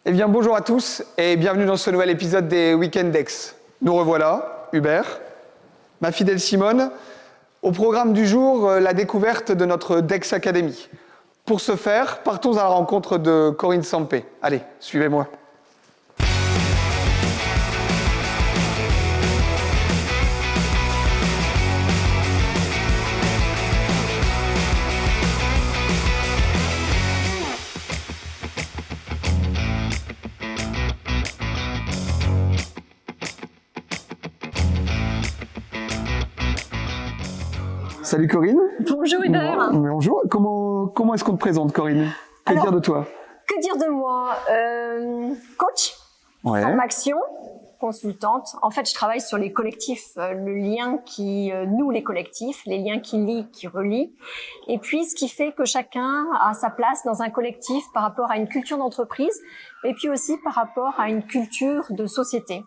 Eh bien, bonjour à tous et bienvenue dans ce nouvel épisode des Week-end Dex. Nous revoilà, Hubert, ma fidèle Simone. Au programme du jour, la découverte de notre Dex Academy. Pour ce faire, partons à la rencontre de Corinne Sampé. Allez, suivez-moi. Salut Corinne. Bonjour Hubert. Bonjour. Comment est-ce qu'on te présente, Corinne? Que dire de toi? Que dire de moi? Coach, formation, consultante. En fait, je travaille sur les collectifs, le lien qui noue les collectifs, les liens qui lient, qui relient. Et puis, ce qui fait que chacun a sa place dans un collectif par rapport à une culture d'entreprise, et puis aussi par rapport à une culture de société.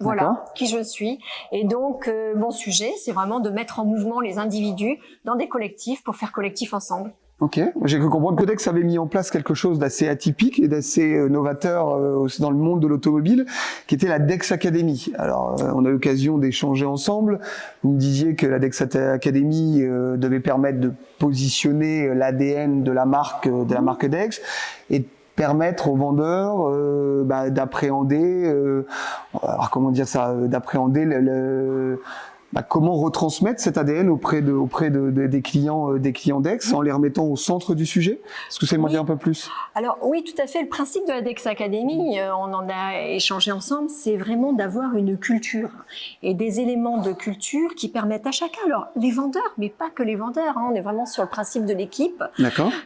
Voilà qui je suis. Et donc, mon sujet, c'est vraiment de mettre en mouvement les individus dans des collectifs pour faire collectif ensemble. Ok, j'ai cru comprendre que Dex avait mis en place quelque chose d'assez atypique et d'assez novateur aussi dans le monde de l'automobile, qui était la Dex Academy. Alors, on a eu l'occasion d'échanger ensemble. Vous me disiez que la Dex Academy devait permettre de positionner l'ADN de la marque Dex et permettre aux vendeurs d'appréhender, alors comment dire ça, d'appréhender comment retransmettre cet ADN auprès des clients Dex en les remettant au centre du sujet. Est-ce que vous savez m'en dire un peu plus? Alors oui, tout à fait. Le principe de la Dex Academy, on en a échangé ensemble, c'est vraiment d'avoir une culture et des éléments de culture qui permettent à chacun, alors les vendeurs, mais pas que les vendeurs, on est vraiment sur le principe de l'équipe,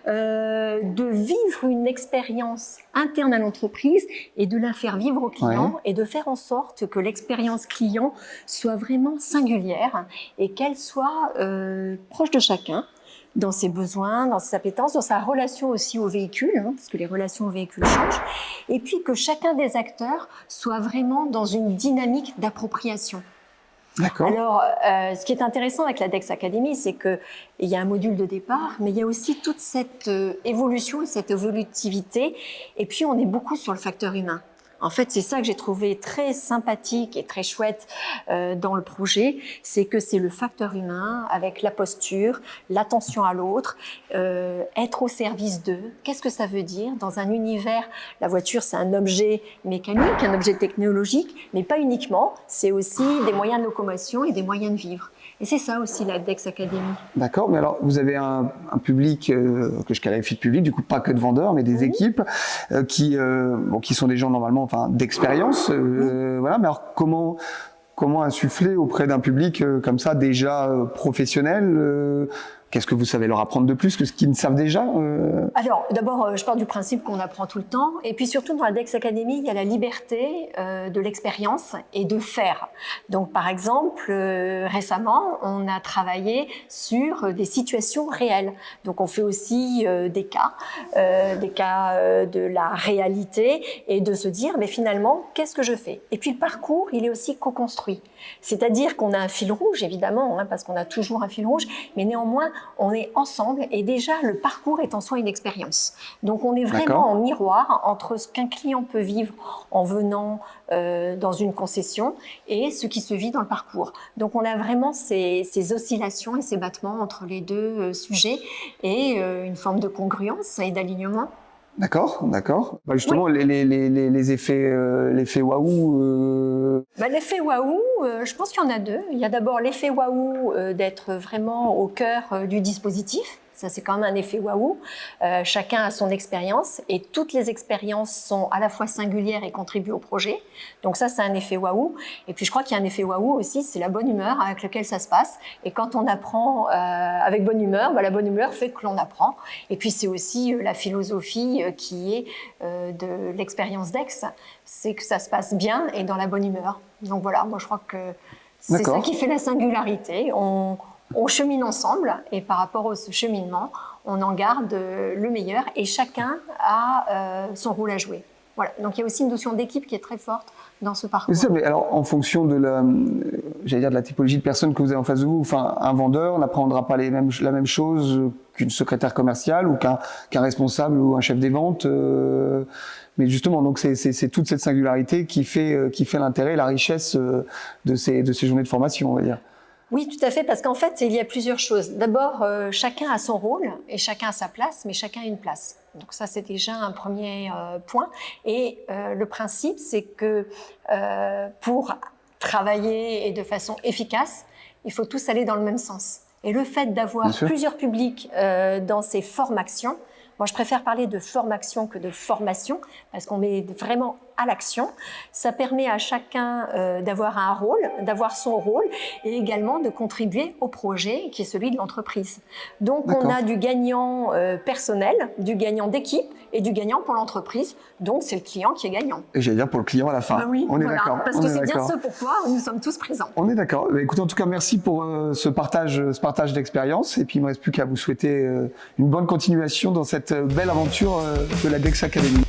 de vivre une expérience interne à l'entreprise et de la faire vivre aux clients et de faire en sorte que l'expérience client soit vraiment singulière et qu'elle soit proche de chacun dans ses besoins, dans ses appétences, dans sa relation aussi au véhicule, parce que les relations au véhicule changent, et puis que chacun des acteurs soit vraiment dans une dynamique d'appropriation. D'accord. Alors, ce qui est intéressant avec la Dex Academy, c'est qu'il y a un module de départ, mais il y a aussi toute cette évolution et cette évolutivité, et puis on est beaucoup sur le facteur humain. En fait, c'est ça que j'ai trouvé très sympathique et très chouette dans le projet, c'est que c'est le facteur humain avec la posture, l'attention à l'autre, être au service d'eux. Qu'est-ce que ça veut dire dans un univers? La voiture, c'est un objet mécanique, un objet technologique, mais pas uniquement. C'est aussi des moyens de locomotion et des moyens de vivre. Et c'est ça aussi la Dex Academy. D'accord, mais alors vous avez un public que je qualifie de public, du coup pas que de vendeurs, mais des équipes qui sont des gens normalement d'expérience. Voilà, mais alors comment insuffler auprès d'un public comme ça déjà professionnel qu'est-ce que vous savez leur apprendre de plus que ce qu'ils ne savent déjà Alors, d'abord, je pars du principe qu'on apprend tout le temps. Et puis surtout, dans la Dex Academy, il y a la liberté de l'expérience et de faire. Donc, par exemple, récemment, on a travaillé sur des situations réelles. Donc, on fait aussi des cas de la réalité et de se dire, mais finalement, qu'est-ce que je fais? Et puis, le parcours, il est aussi co-construit. C'est-à-dire qu'on a un fil rouge, évidemment, parce qu'on a toujours un fil rouge, mais néanmoins, on est ensemble et déjà le parcours est en soi une expérience. Donc on est vraiment en miroir entre ce qu'un client peut vivre en venant dans une concession et ce qui se vit dans le parcours. Donc on a vraiment ces oscillations et ces battements entre les deux sujets et une forme de congruence et d'alignement. D'accord. Justement, les effets waouh. L'effet waouh, je pense qu'il y en a deux. Il y a d'abord l'effet waouh d'être vraiment au cœur du dispositif. Ça, c'est quand même un effet waouh. Chacun a son expérience et toutes les expériences sont à la fois singulières et contribuent au projet. Donc ça, c'est un effet waouh. Et puis, je crois qu'il y a un effet waouh aussi, c'est la bonne humeur avec laquelle ça se passe. Et quand on apprend avec bonne humeur, la bonne humeur fait que l'on apprend. Et puis, c'est aussi la philosophie qui est de l'expérience Dex, c'est que ça se passe bien et dans la bonne humeur. Donc voilà, moi, je crois que c'est ça qui fait la singularité. On chemine ensemble et par rapport au cheminement, on en garde le meilleur et chacun a son rôle à jouer. Voilà. Donc il y a aussi une notion d'équipe qui est très forte dans ce parcours. C'est ça, mais alors en fonction de la typologie de personnes que vous avez en face de vous, enfin un vendeur n'apprendra pas la même chose qu'une secrétaire commerciale ou qu'un responsable ou un chef des ventes. Mais justement, donc c'est toute cette singularité qui fait l'intérêt et la richesse de ces journées de formation, on va dire. Oui, tout à fait, parce qu'en fait, il y a plusieurs choses. D'abord, chacun a son rôle et chacun a sa place, mais chacun a une place. Donc ça, c'est déjà un premier point. Et le principe, c'est que pour travailler et de façon efficace, il faut tous aller dans le même sens. Et le fait d'avoir plusieurs publics dans ces formations, moi, je préfère parler de formation que de formation, parce qu'on met vraiment à l'action. Ça permet à chacun d'avoir un rôle, d'avoir son rôle, et également de contribuer au projet qui est celui de l'entreprise. Donc, on a du gagnant personnel, du gagnant d'équipe et du gagnant pour l'entreprise. Donc, c'est le client qui est gagnant. Et j'allais dire pour le client à la fin. Ben oui, on est d'accord. Parce que c'est bien ce pourquoi nous sommes tous présents. On est d'accord. Écoutez, en tout cas, merci pour ce partage d'expérience. Et puis, il ne me reste plus qu'à vous souhaiter une bonne continuation dans cette belle aventure de la Dex Academy.